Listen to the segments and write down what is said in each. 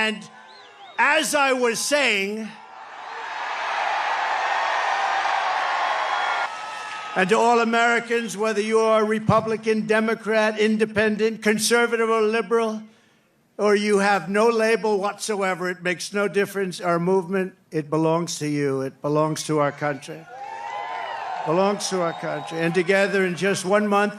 And as I was saying, and to all Americans, whether you are Republican, Democrat, Independent, Conservative, or Liberal, or you have no label whatsoever, it makes no difference. Our movement, it belongs to you. It belongs to our country. It belongs to our country. And together, in just 1 month,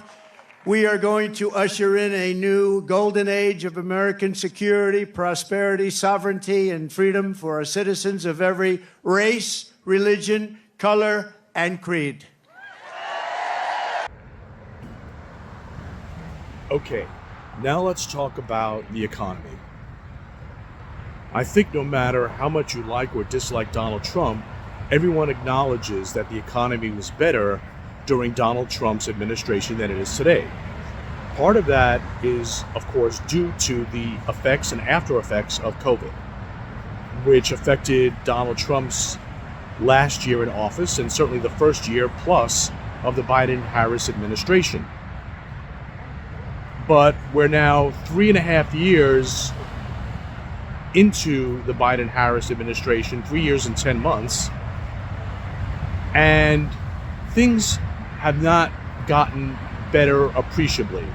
we are going to usher in a new golden age of American security, prosperity, sovereignty, and freedom for our citizens of every race, religion, color, and creed. Okay, now let's talk about the economy. I think no matter how much you like or dislike Donald Trump, everyone acknowledges that the economy was better during Donald Trump's administration than it is today. Part of that is, of course, due to the effects and after effects of COVID, which affected Donald Trump's last year in office and certainly the first year plus of the Biden-Harris administration. But we're now 3.5 years into the Biden-Harris administration, 3 years and 10 months, and things have not gotten better appreciably.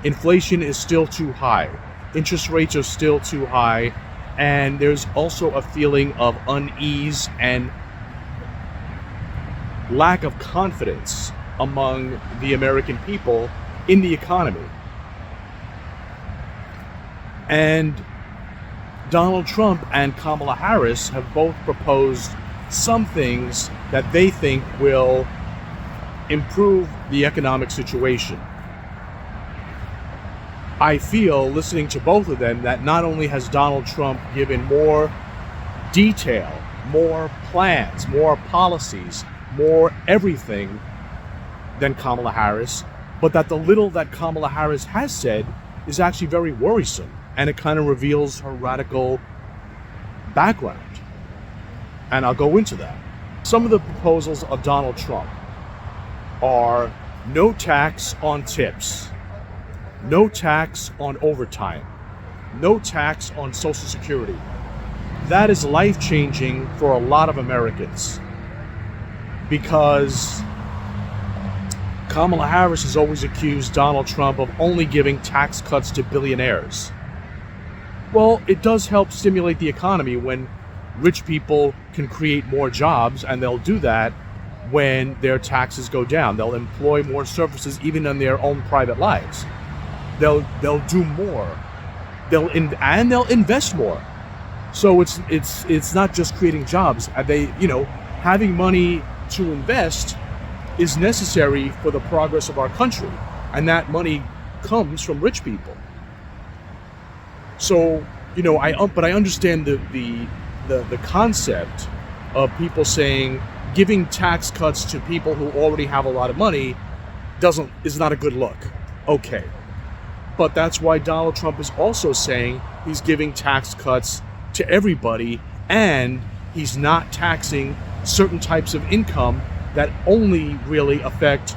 Inflation is still too high. Interest rates are still too high. And there's also a feeling of unease and lack of confidence among the American people in the economy. And Donald Trump and Kamala Harris have both proposed some things that they think will improve the economic situation. I feel, listening to both of them, that not only has Donald Trump given more detail, more plans, more policies, more everything than Kamala Harris, but that the little that Kamala Harris has said is actually very worrisome. And it kind of reveals her radical background. And I'll go into that. Some of the proposals of Donald Trump are no tax on tips, no tax on overtime, no tax on Social Security. That is life-changing for a lot of Americans because Kamala Harris has always accused Donald Trump of only giving tax cuts to billionaires. Well, it does help stimulate the economy when rich people can create more jobs, and they'll do that when their taxes go down. They'll employ more services even in their own private lives. They'll do more. They'll invest more. So it's not just creating jobs. Having money to invest is necessary for the progress of our country, and that money comes from rich people. So, but I understand the concept of people saying giving tax cuts to people who already have a lot of money is not a good look. Okay. But that's why Donald Trump is also saying he's giving tax cuts to everybody, and he's not taxing certain types of income that only really affect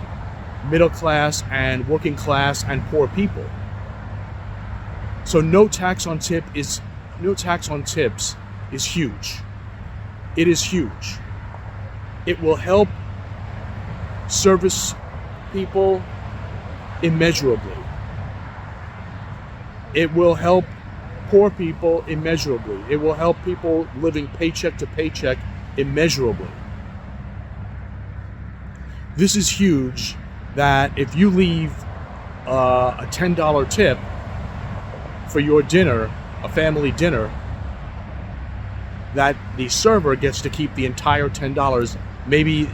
middle class and working class and poor people. So no tax on tips is huge. It is huge. It will help service people immeasurably. It will help poor people immeasurably. It will help people living paycheck to paycheck immeasurably. This is huge, that if you leave a $10 tip for your dinner, a family dinner, that the server gets to keep the entire $10. Maybe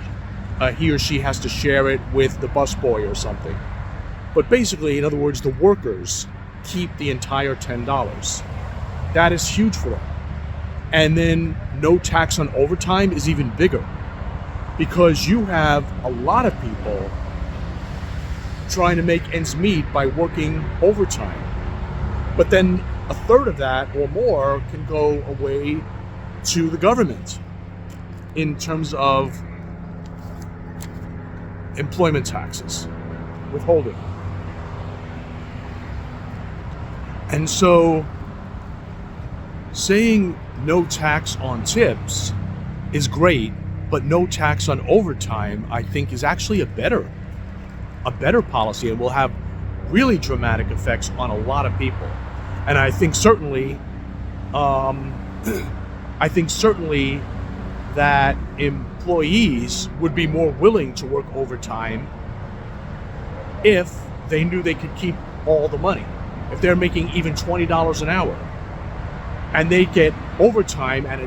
he or she has to share it with the busboy or something. But basically, in other words, the workers keep the entire $10. That is huge for them. And then no tax on overtime is even bigger, because you have a lot of people trying to make ends meet by working overtime. But then a third of that or more can go away to the government in terms of employment taxes, withholding. And so saying no tax on tips is great, but no tax on overtime, I think, is actually a better policy, and will have really dramatic effects on a lot of people. And I think certainly, that employees would be more willing to work overtime if they knew they could keep all the money. If they're making even $20 an hour, and they get overtime, and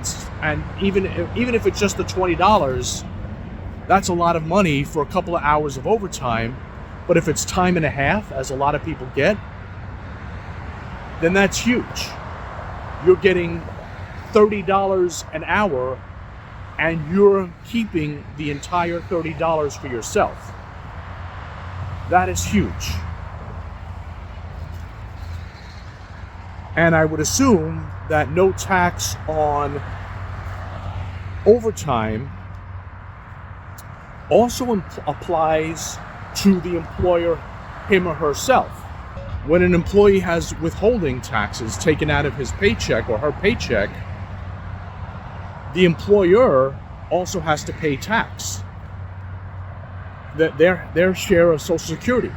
even if it's just the $20, that's a lot of money for a couple of hours of overtime. But if it's time and a half, as a lot of people get, then that's huge. You're getting $30 an hour, and you're keeping the entire $30 for yourself. That is huge. And I would assume that no tax on overtime also applies to the employer, him or herself. When an employee has withholding taxes taken out of his paycheck or her paycheck, the employer also has to pay tax, that their share of Social Security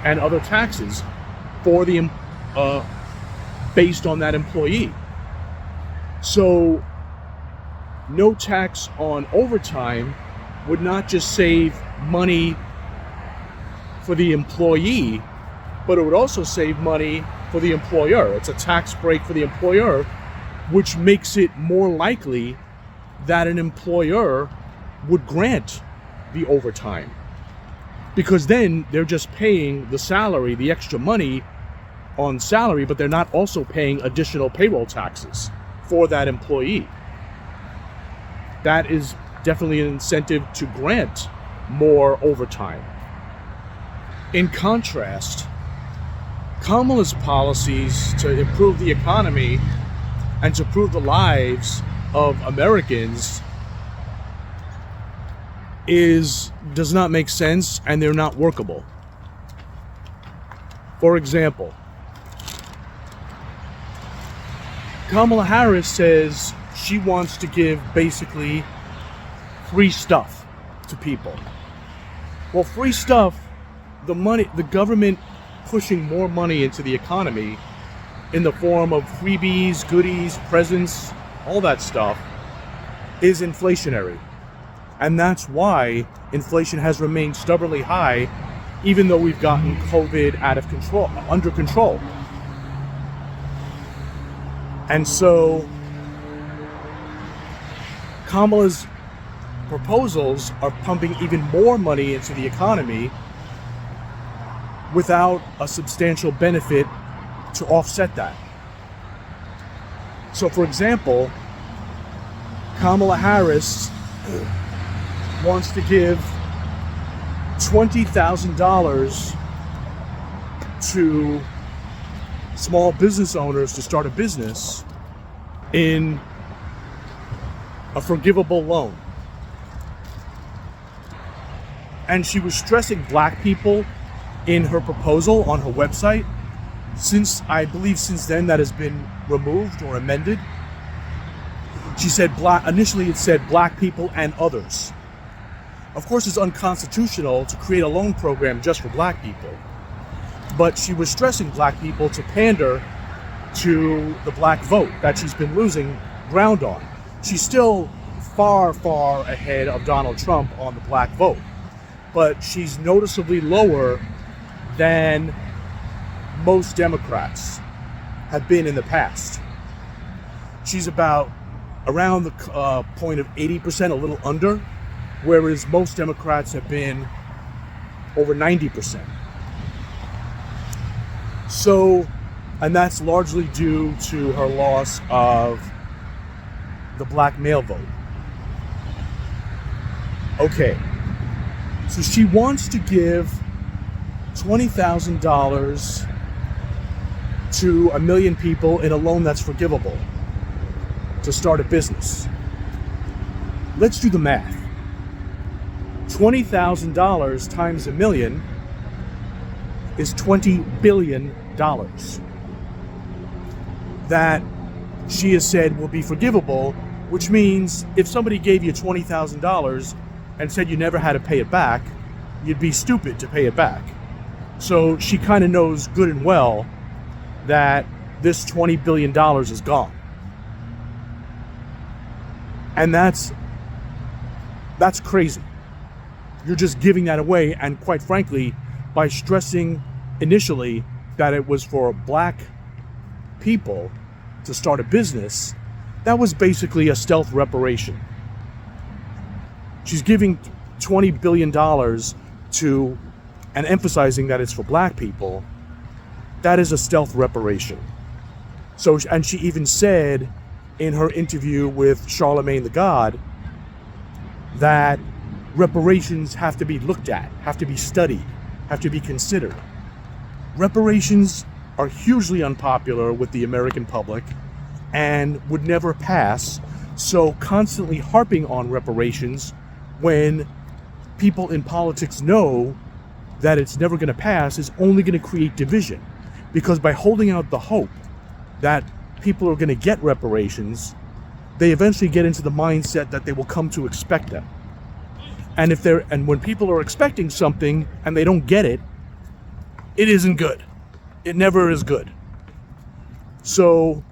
and other taxes for the based on that employee. So no tax on overtime would not just save money for the employee, but it would also save money for the employer. It's a tax break for the employer, which makes it more likely that an employer would grant the overtime, because then they're just paying the salary, the extra money on salary, but they're not also paying additional payroll taxes for that employee. That is definitely an incentive to grant more overtime. In contrast, Kamala's policies to improve the economy and to improve the lives of Americans does not make sense, and they're not workable. For example, Kamala Harris says she wants to give basically free stuff to people. Well, free stuff, the government pushing more money into the economy in the form of freebies, goodies, presents, all that stuff, is inflationary. And that's why inflation has remained stubbornly high, even though we've gotten COVID under control. And so Kamala's proposals are pumping even more money into the economy without a substantial benefit to offset that. So, for example, Kamala Harris wants to give $20,000 to small business owners to start a business in a forgivable loan. And she was stressing black people in her proposal on her website. I believe since then that has been removed or amended. She said initially it said black people and others. Of course, it's unconstitutional to create a loan program just for black people. But she was stressing black people to pander to the black vote that she's been losing ground on. She's still far, far ahead of Donald Trump on the black vote, but she's noticeably lower than most Democrats have been in the past. She's around the point of 80%, a little under, whereas most Democrats have been over 90%. So, and that's largely due to her loss of the black male vote. Okay, so she wants to give $20,000 to 1 million people in a loan that's forgivable to start a business. Let's do the math. $20,000 times 1 million is $20 billion. that she has said will be forgivable, which means if somebody gave you $20,000 and said you never had to pay it back, you'd be stupid to pay it back. So she kind of knows good and well that this $20 billion is gone. And that's crazy. You're just giving that away, and quite frankly, by stressing initially that it was for black people to start a business, that was basically a stealth reparation. She's giving $20 billion to, and emphasizing that it's for black people. That is a stealth reparation. So, and she even said in her interview with Charlemagne the God that reparations have to be looked at, have to be studied, have to be considered. Reparations are hugely unpopular with the American public and would never pass, so constantly harping on reparations when people in politics know that it's never going to pass is only going to create division. Because by holding out the hope that people are going to get reparations, they eventually get into the mindset that they will come to expect them. And when people are expecting something and they don't get it, it isn't good. It never is good. So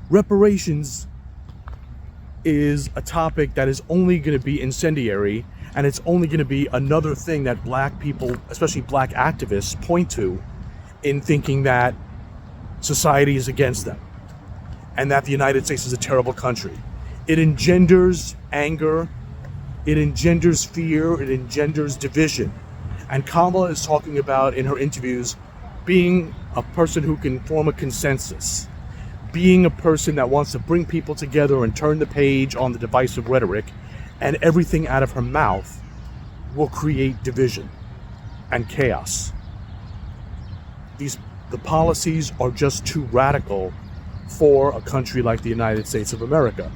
reparations is a topic that is only going to be incendiary, and it's only going to be another thing that black people, especially black activists, point to in thinking that society is against them and that the United States is a terrible country. It engenders anger, it engenders fear, it engenders division. And Kamala is talking about in her interviews being a person who can form a consensus, being a person that wants to bring people together and turn the page on the divisive rhetoric, and everything out of her mouth will create division and chaos. The policies are just too radical for a country like the United States of America.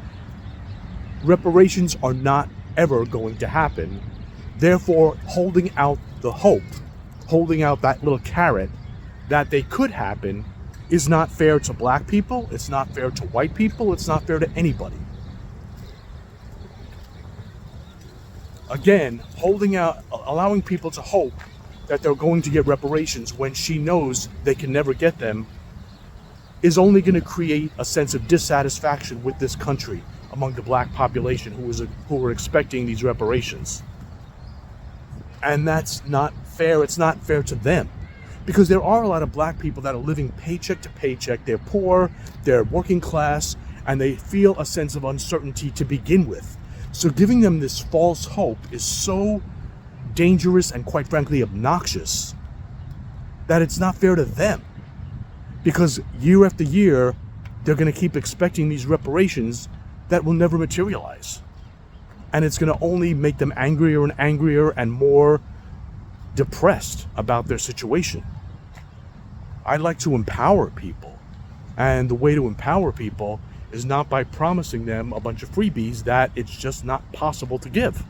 Reparations are not ever going to happen. Therefore, holding out the hope, holding out that little carrot that they could happen, is not fair to black people, it's not fair to white people, it's not fair to anybody. Again, holding out, allowing people to hope that they're going to get reparations when she knows they can never get them, is only going to create a sense of dissatisfaction with this country among the black population who were expecting these reparations. And that's not fair. It's not fair to them, because there are a lot of black people that are living paycheck to paycheck. They're poor, they're working class, and they feel a sense of uncertainty to begin with. So giving them this false hope is so dangerous and, quite frankly, obnoxious that it's not fair to them. Because year after year, they're going to keep expecting these reparations that will never materialize. And it's going to only make them angrier and angrier and more depressed about their situation. I'd like to empower people. And the way to empower people is not by promising them a bunch of freebies that it's just not possible to give.